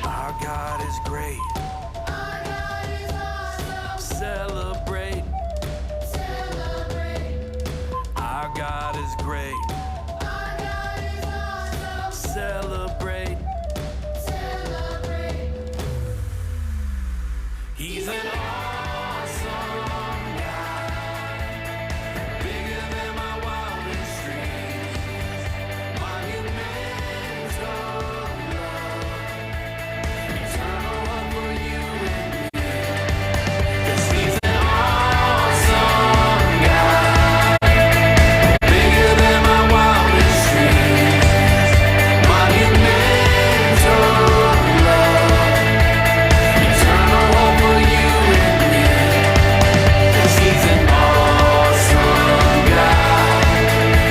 Our God is great. Our God is awesome. Celebrate. Celebrate. Our God is great. Our God is awesome. Celebrate. Celebrate. He's an awesome God. Bigger than my wildest dreams. Monumental love. Eternal love for you and me. 'Cause he's an awesome God. Bigger than my wildest dreams. Monumental love. Eternal love for you and me. 'Cause he's an awesome God.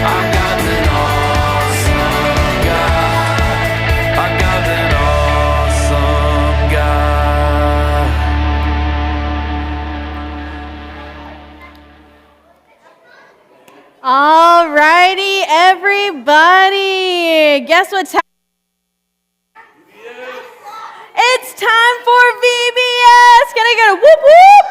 Our God's an awesome God. Our God's an awesome God. All righty, everybody. Guess what time? It's time for VBS. Can I get a whoop whoop?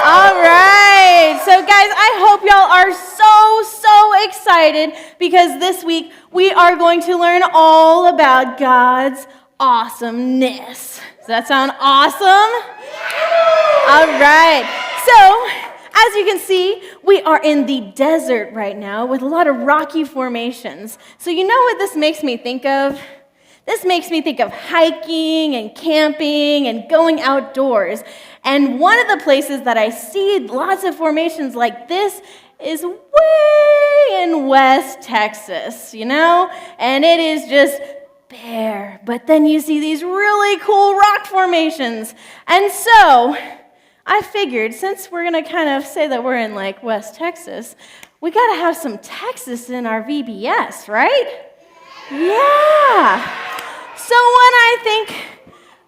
All right. So, guys, I hope y'all are so excited because this week we are going to learn all about God's awesomeness. Does that sound awesome? All right. So, as you can see, we are in the desert right now with a lot of rocky formations. So you know what this makes me think of? This makes me think of hiking and camping and going outdoors. And one of the places that I see lots of formations like this is way in West Texas, you know? And it is just bare. But then you see these really cool rock formations. And so I figured, since we're going to kind of say that we're in like West Texas, we got to have some Texas in our VBS, right? Yeah. So when I think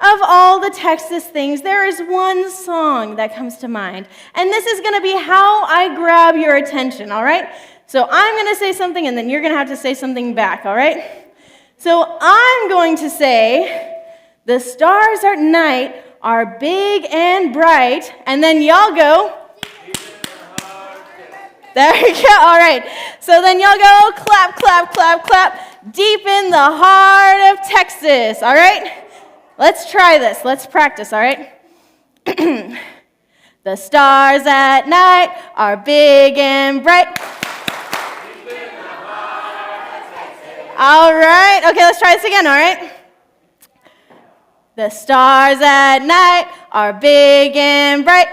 of all the Texas things, there is one song that comes to mind. And this is going to be how I grab your attention, all right? So I'm going to say something, and then you're going to have to say something back, all right? So I'm going to say, the stars at night are big and bright, and then y'all go. There you go. All right. So then y'all go clap, clap, clap, clap, deep in the heart of Texas. All right? Let's try this. Let's practice. All right? The stars at night are big and bright. All right. Okay, let's try this again. All right? The stars at night are big and bright.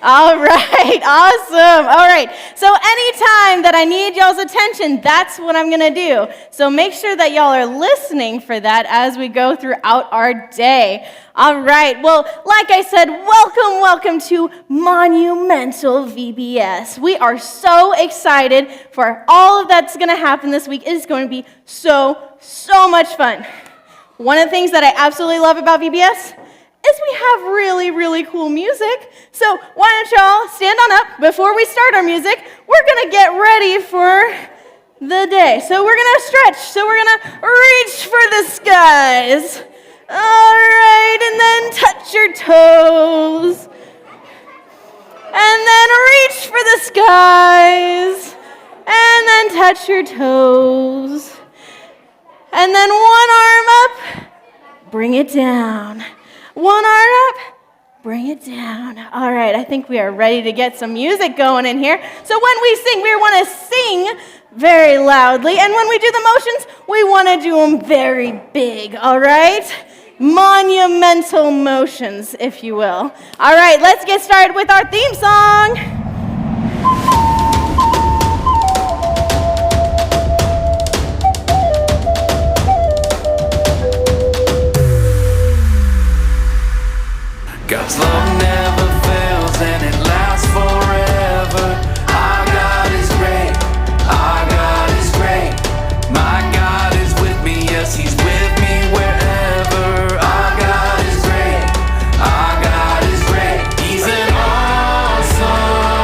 All right, awesome. All right, so anytime that I need y'all's attention, that's what I'm going to do. So make sure that y'all are listening for that as we go throughout our day. All right, well, like I said, welcome to Monumental VBS. We are so excited for all of that's going to happen this week. It is going to be so much fun. One of the things that I absolutely love about VBS is we have really cool music. So why don't y'all stand on up before we start our music. We're going to get ready for the day. So we're going to stretch. So we're going to reach for the skies. All right, and then touch your toes. And then reach for the skies. And then touch your toes. And then one arm up, bring it down. One arm up, bring it down. All right, I think we are ready to get some music going in here. So when we sing, we want to sing very loudly. And when we do the motions, we want to do them very big, all right? Monumental motions, if you will. All right, let's get started with our theme song. God's love never fails and it lasts forever. Our God is great. Our God is great. My God is with me. Yes, He's with me wherever. Our God is great. Our God is great. He's an awesome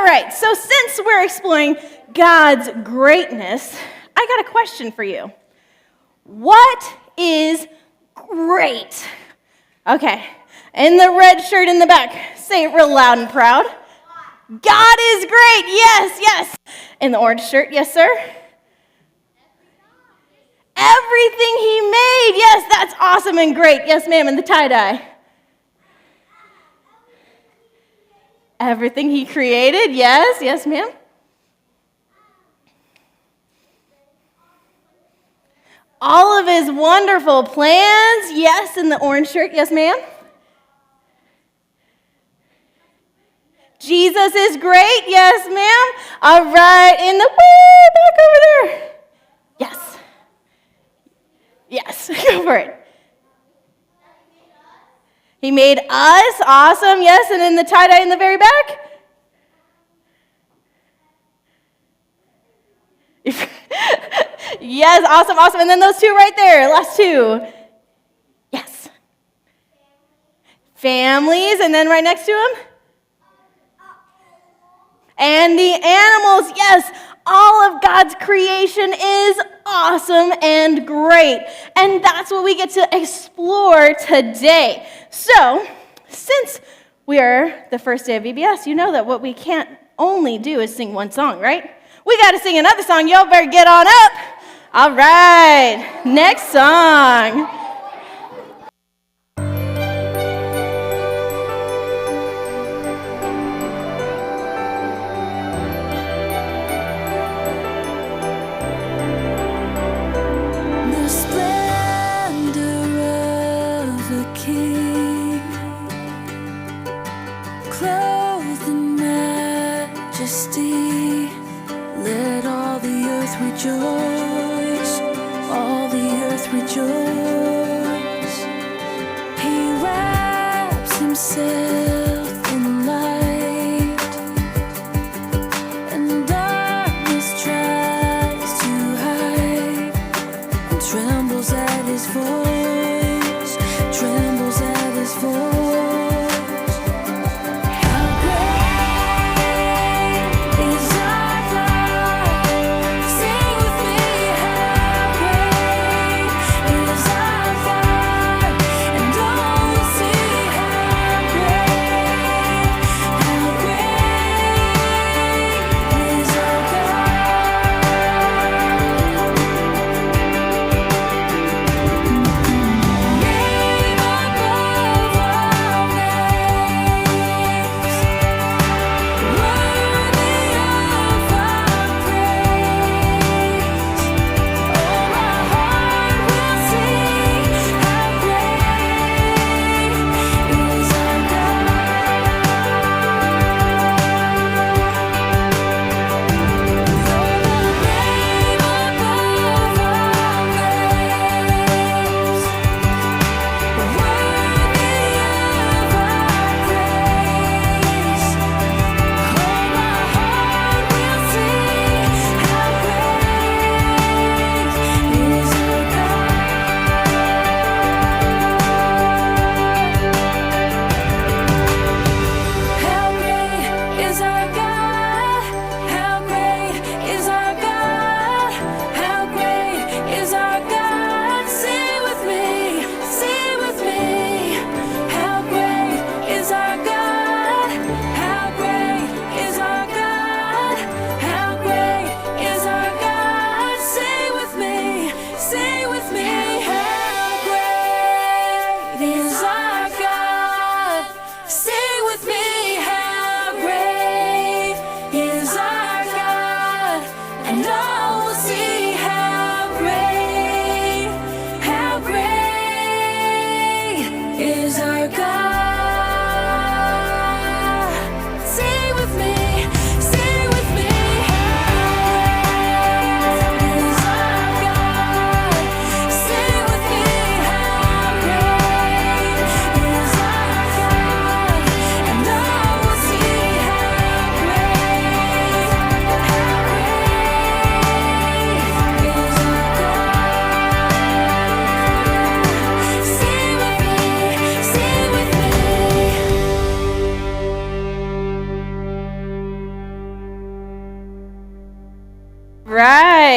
right, so since we're exploring God's greatness, I got a question for you. What is great? Okay, in the red shirt in the back, say it real loud and proud. God is great, yes, yes. In the orange shirt, yes, sir. Everything he made, yes, that's awesome and great. Yes, ma'am, in the tie-dye. Everything he created, yes, yes, ma'am. All of his wonderful plans, yes, in the orange shirt, yes, ma'am. Jesus is great, yes, ma'am. All right, in the back over there. Yes. Yes, go for it. He made us, awesome, yes, and in the tie-dye in the very back. Yes, awesome, awesome. And then those two right there, last two. Yes. Families, and then right next to them. And the animals, yes, all of God's creation is awesome and great. And that's what we get to explore today. So, since we are the first day of VBS, you know that what we can't only do is sing one song, right? We got to sing another song. Y'all better get on up. All right, next song. The splendor of a king, clothed in majesty, let all the earth rejoice, all the earth rejoice. He wraps himself in light, and darkness tries to hide, and trembles at his voice, trembles at his voice. How great is our God? Sing with me, how great is our God? And all will see how great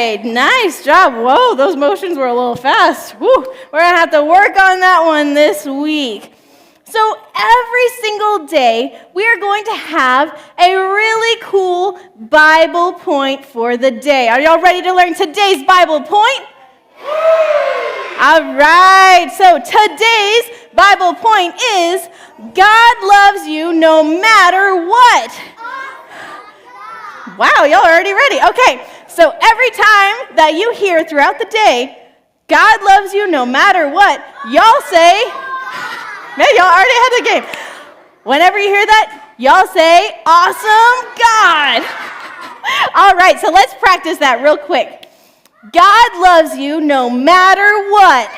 right, nice job. Whoa, those motions were a little fast. Whew. We're gonna have to work on that one this week. So every single day, we are going to have a really cool Bible point for the day. Are y'all ready to learn today's Bible point? All right, so today's Bible point is God loves you no matter what. Wow, y'all are already ready. Okay, so every time that you hear throughout the day, God loves you no matter what, y'all say, man, y'all already ahead of the game. Whenever you hear that, y'all say, awesome God. All right, so let's practice that real quick. God loves you no matter what.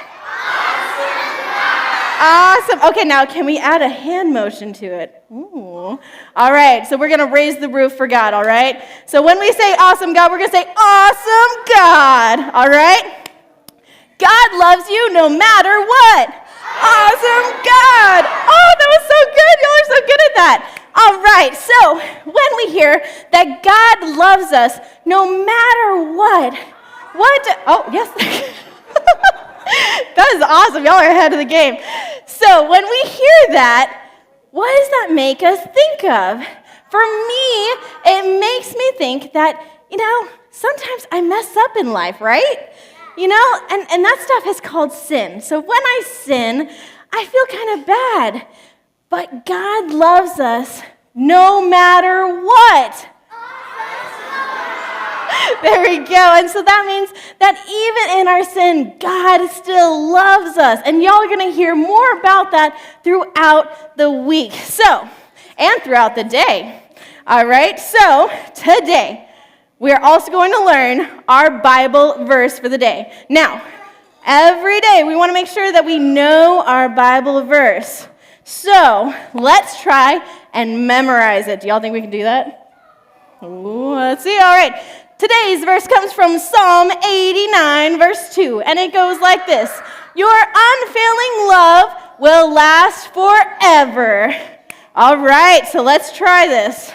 Awesome. Okay, now can we add a hand motion to it? Ooh. All right, so we're going to raise the roof for God, all right? So when we say awesome God, we're going to say awesome God, all right? God loves you no matter what. Awesome God. Oh, that was so good. Y'all are so good at that. All right, so when we hear that God loves us no matter what, oh, yes. That is awesome. Y'all are ahead of the game. So when we hear that, what does that make us think of? For me, it makes me think that, sometimes I mess up in life, right? And that stuff is called sin. So when I sin, I feel kind of bad. But God loves us no matter what. There we go. And so that means that even in our sin, God still loves us. And y'all are going to hear more about that throughout the week. And throughout the day. All right. So today, we are also going to learn our Bible verse for the day. Now, every day, we want to make sure that we know our Bible verse. So let's try and memorize it. Do y'all think we can do that? Ooh, let's see. All right. Today's verse comes from Psalm 89, verse 2, and it goes like this. Your unfailing love will last forever. All right, so let's try this.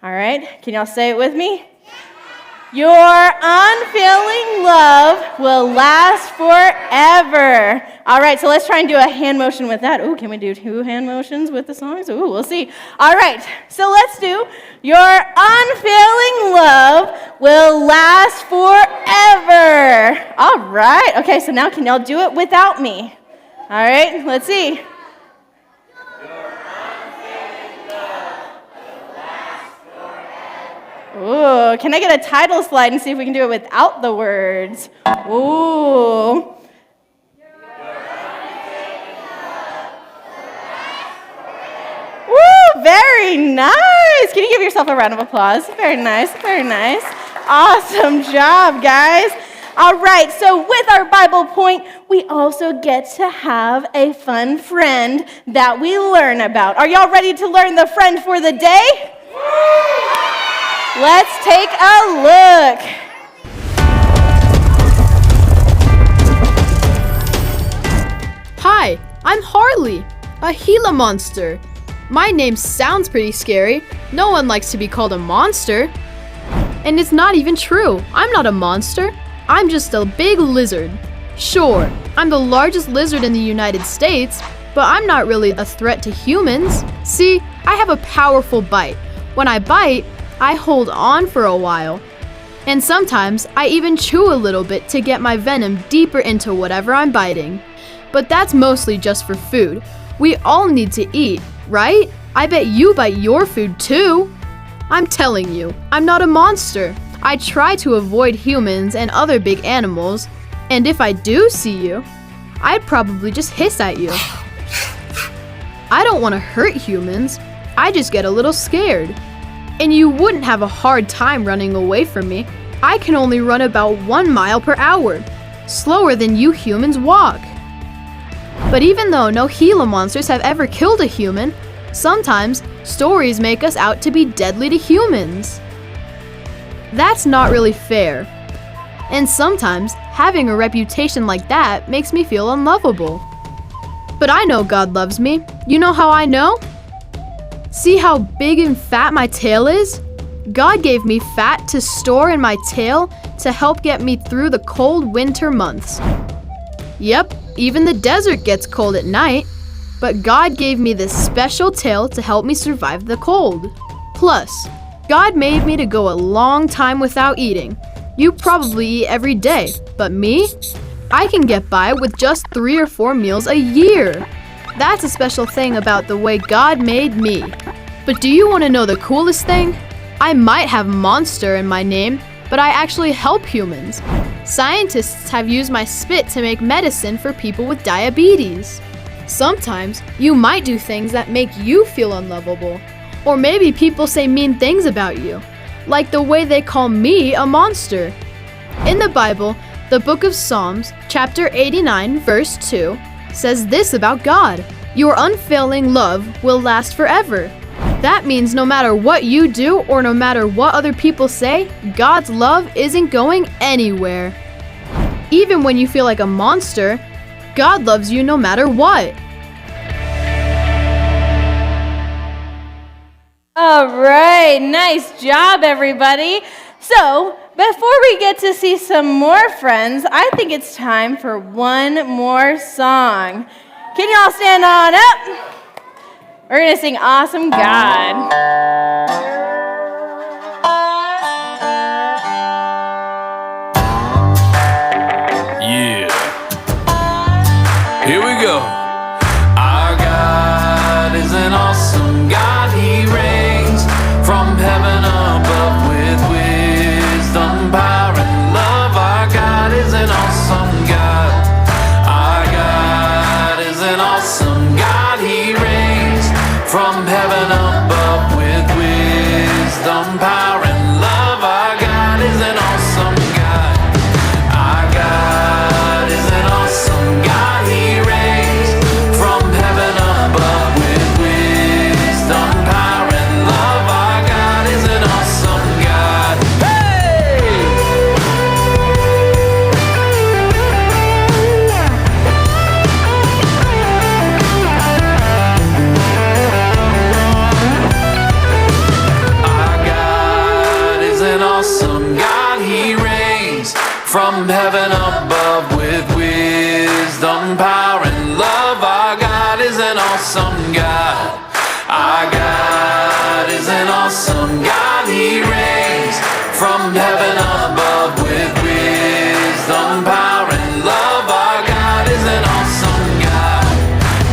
All right, can y'all say it with me? Your unfailing love will last forever. All right, so let's try and do a hand motion with that. Ooh, can we do 2 hand motions with the songs? Ooh, we'll see. All right, so let's do your unfailing love will last forever. All right, okay, so now can y'all do it without me? All right, let's see. Ooh, can I get a title slide and see if we can do it without the words? Ooh. Woo, very nice. Can you give yourself a round of applause? Very nice, very nice. Awesome job, guys. All right, so with our Bible point, we also get to have a fun friend that we learn about. Are y'all ready to learn the friend for the day? Let's take a look. Hi, I'm Harley, a Gila monster. My name sounds pretty scary. No one likes to be called a monster. And it's not even true. I'm not a monster. I'm just a big lizard. Sure, I'm the largest lizard in the United States, but I'm not really a threat to humans. See, I have a powerful bite. When I bite, I hold on for a while. And sometimes I even chew a little bit to get my venom deeper into whatever I'm biting. But that's mostly just for food. We all need to eat, right? I bet you bite your food too. I'm telling you, I'm not a monster. I try to avoid humans and other big animals. And if I do see you, I'd probably just hiss at you. I don't want to hurt humans. I just get a little scared. And you wouldn't have a hard time running away from me. I can only run about 1 mile per hour, slower than you humans walk. But even though no Gila monsters have ever killed a human, sometimes stories make us out to be deadly to humans. That's not really fair. And sometimes having a reputation like that makes me feel unlovable. But I know God loves me. You know how I know? See how big and fat my tail is? God gave me fat to store in my tail to help get me through the cold winter months. Yep, even the desert gets cold at night, but God gave me this special tail to help me survive the cold. Plus, God made me to go a long time without eating. You probably eat every day, but me? I can get by with just 3 or 4 meals a year. That's a special thing about the way God made me. But do you want to know the coolest thing? I might have monster in my name, but I actually help humans. Scientists have used my spit to make medicine for people with diabetes. Sometimes you might do things that make you feel unlovable. Or maybe people say mean things about you, like the way they call me a monster. In the Bible, the book of Psalms, chapter 89, verse 2, says this about God: "Your unfailing love will last forever." That means no matter what you do or no matter what other people say, God's love isn't going anywhere. Even when you feel like a monster, God loves you no matter what. All right, nice job, everybody. So, before we get to see some more friends, I think it's time for one more song. Can y'all stand on up? We're going to sing Awesome God. Yeah. Here we go. Our God is an awesome God. He reigns from heaven above with wisdom, power, and love. Our God is an awesome God. Our God is an awesome God. He reigns from heaven above with wisdom, power, and love. Our God is an awesome God. Our God is an awesome God. He reigns from heaven above with wisdom, power, and love. Our God is an awesome God. Hey! Our God is an awesome God. He reigns from heaven above with wisdom, power, and love. Our God is an awesome God. Our God is an awesome God. He reigns from heaven above with wisdom, power, and love. Our God is an awesome God.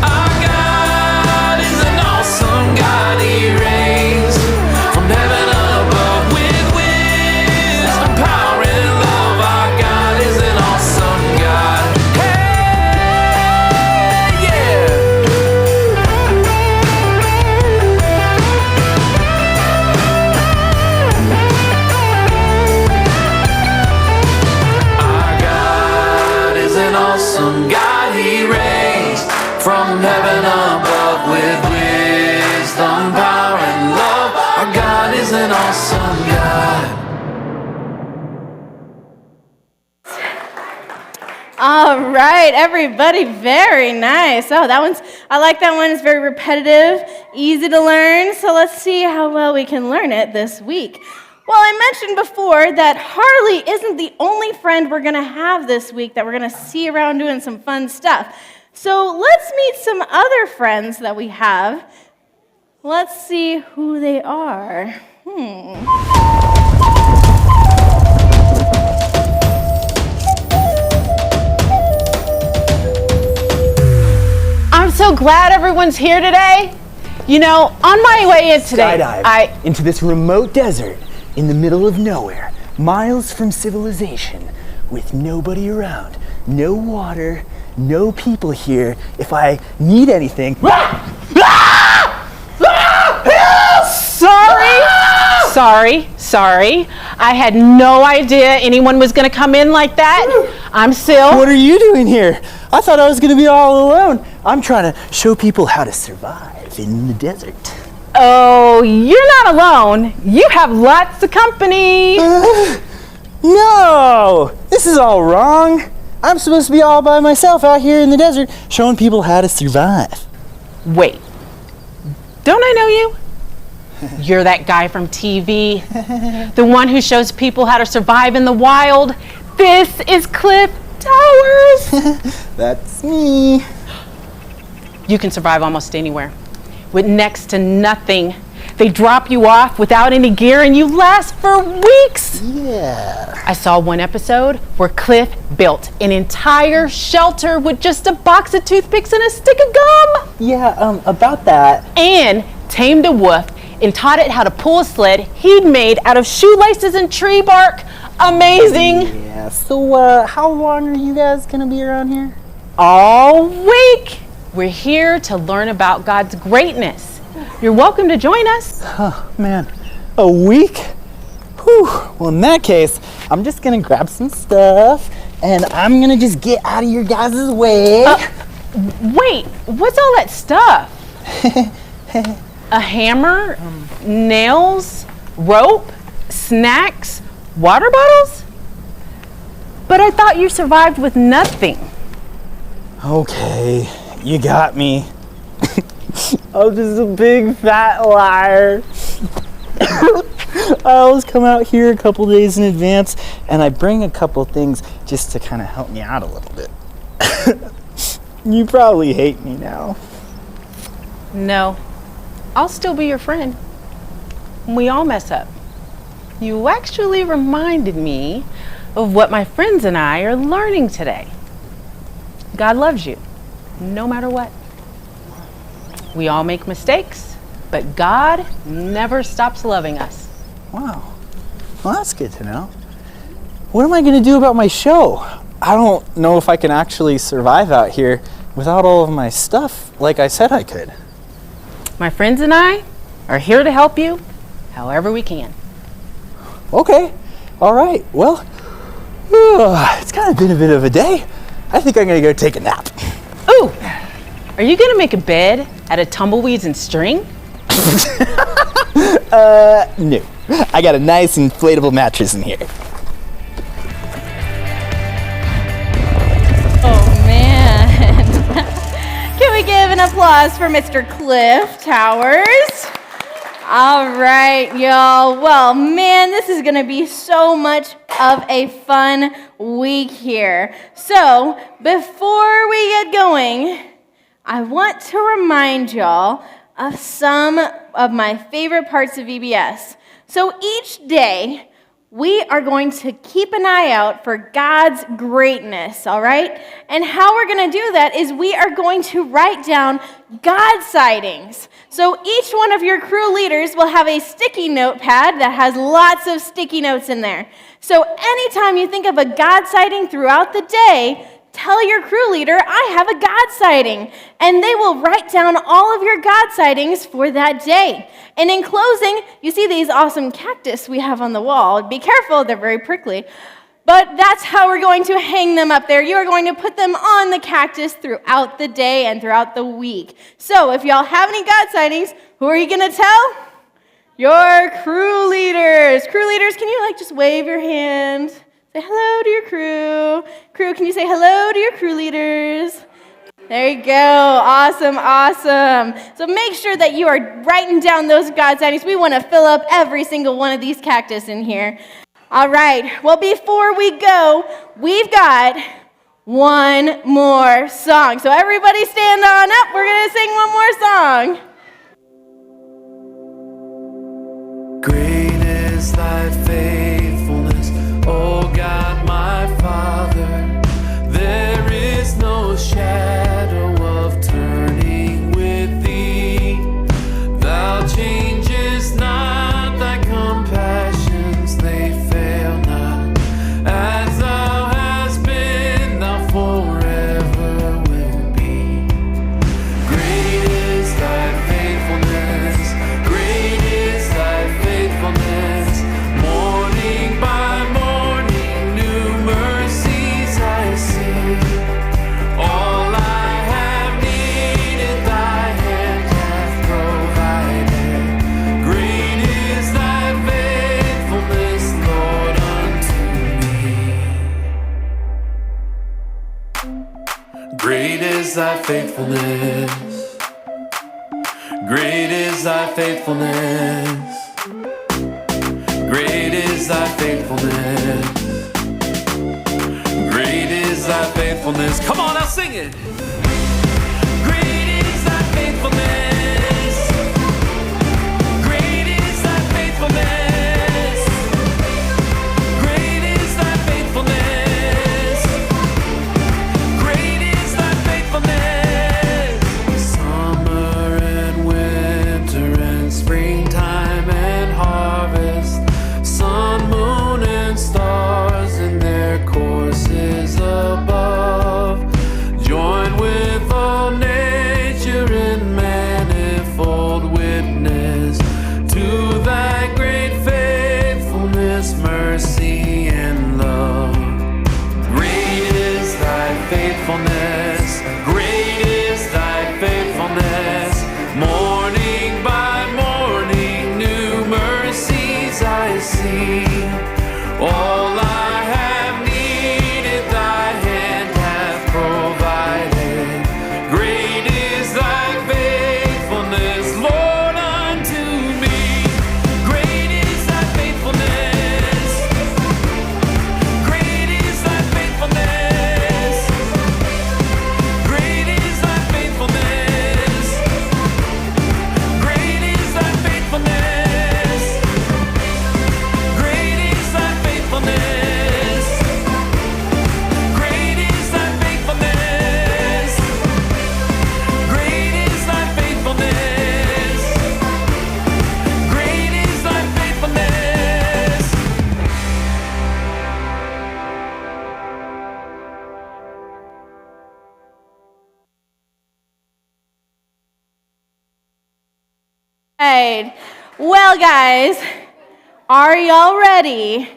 Our God is an awesome God. He reigns from heaven above with wisdom, power, and love. Our God is an awesome God. Hey, yeah. Our God is an awesome God. He reigns from heaven above with wisdom, power, and love. Our God is an awesome God. All right, everybody, very nice. Oh, I like that one. It's very repetitive, easy to learn. So let's see how well we can learn it this week. Well, I mentioned before that Harley isn't the only friend we're going to have this week that we're going to see around doing some fun stuff. So let's meet some other friends that we have. Let's see who they are. I'm so glad everyone's here today. You know, on my way in today, Skydive into this remote desert in the middle of nowhere, miles from civilization, with nobody around, no water, no people here. If I need anything, Sorry. I had no idea anyone was gonna come in like that. I'm Sil. what are you doing here? I thought I was gonna be all alone. I'm trying to show people how to survive in the desert. Oh, you're not alone. You have lots of company. No, this is all wrong. I'm supposed to be all by myself out here in the desert, showing people how to survive. Wait, don't I know you? You're that guy from TV, the one who shows people how to survive in the wild. This is Cliff Towers. That's me. You can survive almost anywhere with next to nothing. They drop you off without any gear and you last for weeks. Yeah. I saw one episode where Cliff built an entire shelter with just a box of toothpicks and a stick of gum. Yeah, about that. And tamed a wolf and taught it how to pull a sled he'd made out of shoelaces and tree bark. Amazing. Yeah, so how long are you guys gonna be around here? All week. We're here to learn about God's greatness. You're welcome to join us. Oh, man, a week? Whew. Well, in that case, I'm just gonna grab some stuff and I'm gonna just get out of your guys' way. Wait, what's all that stuff? A hammer, nails, rope, snacks, water bottles? But I thought you survived with nothing. Okay, you got me. I'm just a big fat liar. I always come out here a couple days in advance and I bring a couple things just to kind of help me out a little bit. You probably hate me now. No, I'll still be your friend. We all mess up. You actually reminded me of what my friends and I are learning today. God loves you, no matter what. We all make mistakes, but God never stops loving us. Wow. Well, that's good to know. What am I going to do about my show? I don't know if I can actually survive out here without all of my stuff like I said I could. My friends and I are here to help you however we can. Okay. All right. Well, it's kind of been a bit of a day. I think I'm going to go take a nap. Ooh, are you gonna make a bed out of tumbleweeds and string? No. I got a nice inflatable mattress in here. Oh man. Can we give an applause for Mr. Cliff Towers? All right, y'all. Well, man, this is going to be so much of a fun week here. So, before we get going, I want to remind y'all of some of my favorite parts of VBS. So each day, we are going to keep an eye out for God's greatness, all right? And how we're going to do that is we are going to write down God sightings. So each one of your crew leaders will have a sticky notepad that has lots of sticky notes in there. So anytime you think of a God sighting throughout the day, tell your crew leader, I have a God sighting. And they will write down all of your God sightings for that day. And in closing, you see these awesome cactus we have on the wall. Be careful, they're very prickly. But that's how we're going to hang them up there. You are going to put them on the cactus throughout the day and throughout the week. So if y'all have any God sightings, who are you going to tell? Your crew leaders. Crew leaders, can you just wave your hand? Say hello to your crew. Crew, can you say hello to your crew leaders? There you go. Awesome, awesome. So make sure that you are writing down those God sightings. We want to fill up every single one of these cactus in here. All right. Well, before we go, we've got one more song. So everybody stand on up. We're going to sing one more song. Great is thy faithfulness, O God my Father. There is no shadow of turning with thee. Thou changest not, thy compassions they fail not. As thou hast been, thou forever will be. Great is thy faithfulness, great is thy faithfulness. Morning by morning, new mercies I see. All I have needed, thy hand hath provided. Great is thy faithfulness, Lord, unto me. Great is thy faithfulness. Great is thy faithfulness. Great is thy faithfulness. Great is thy faithfulness. Come on, now sing it. Great is thy faithfulness. Great is thy faithfulness. Great is thy faithfulness. Great is thy faithfulness. Summer and winter and springtime and harvest. Sun, moon, and stars in their courses above. Join with all nature in manifold witness to thy great faithfulness, mercy, and love. Great is thy faithfulness. Great is thy faithfulness. Morning by morning, new mercies I see. All I have needed, thy hand hath provided. Great is thy faithfulness, Lord, unto me. Great is thy faithfulness. Great is thy faithfulness. Great is thy faithfulness. Great is thy faithfulness. Great is thy faithfulness. Great is thy faithfulness. Great is thy faithfulness. Great is thy faithfulness. Right. Well, guys, are y'all ready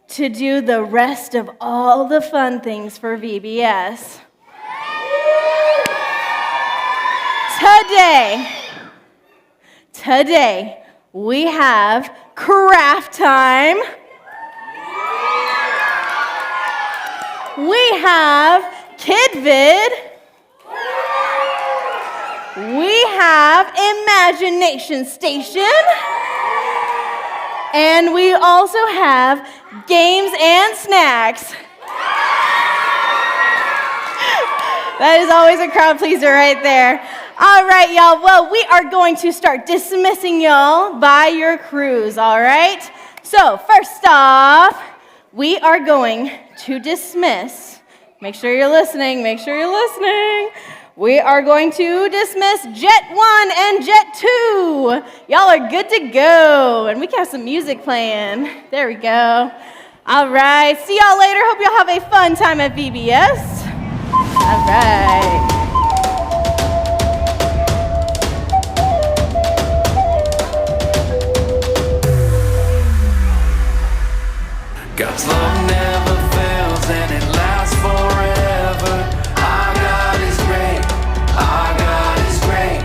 to do the rest of all the fun things for VBS? Today, we have craft time. We have KidVid. We have Imagination Station. And we also have games and snacks. That is always a crowd pleaser right there. All right, y'all. Well, we are going to start dismissing y'all by your crews, all right? So, first off, we are going to dismiss. Make sure you're listening. Make sure you're listening. We are going to dismiss Jet 1 and Jet 2. Y'all are good to go. And we can have some music playing. There we go. All right. See y'all later. Hope y'all have a fun time at VBS. All right. God's love never fails and it lasts forever. Our God is great. Our God is great.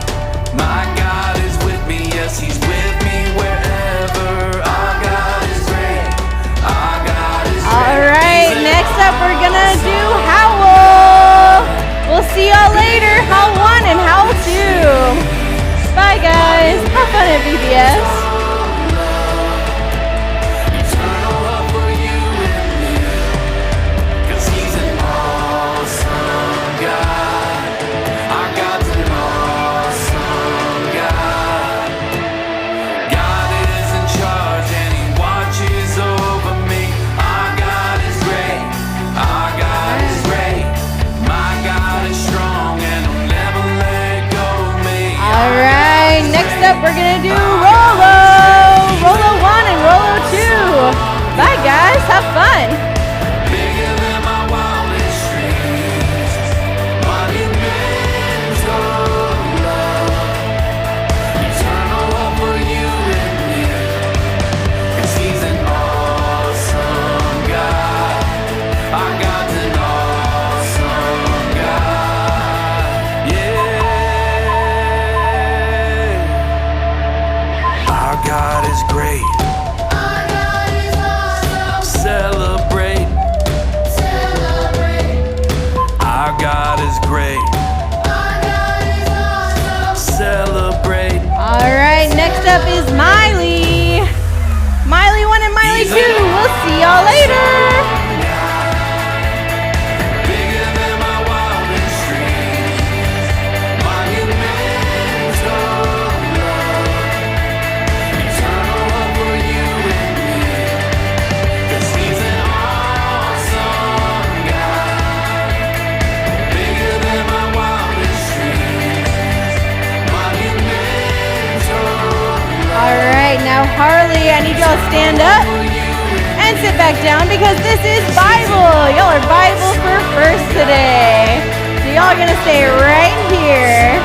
My God is with me. Yes, He's with me wherever. Our God is great. Our God is great. All right. Next up, we're going to do Howl. We'll see y'all later. Howl 1 and Howl 2. Bye, guys. Have fun at VBS. Eternal love for you and me. 'Cause He's an awesome God. Our God's an awesome God. God is in charge and He watches over me. Our God is great. Our God is great. My God is strong and He'll never let go of me. All right, next up we're gonna do Rolo. Rolo 1 and Rolo 2. Bye guys, have fun. Bigger than my wildest dreams. Monumental love. Eternal love for you and me. 'Cause He's an awesome God. Our God's an awesome God. Yeah. Our God is great. Our God is awesome. Celebrate. Celebrate. Our God is great. Our God is awesome. Celebrate. All right, next up is Miley. Miley 1 and Miley 2. We'll see y'all later. Bigger than my wildest dreams. Monumental love. Eternal love for you and me. 'Cause he's an awesome God. Bigger than my wildest dreams. Monumental love. All right, now Harley, I need y'all to stand up and sit back down because this is Bible. Y'all are Bible for first today. So y'all are gonna stay right here.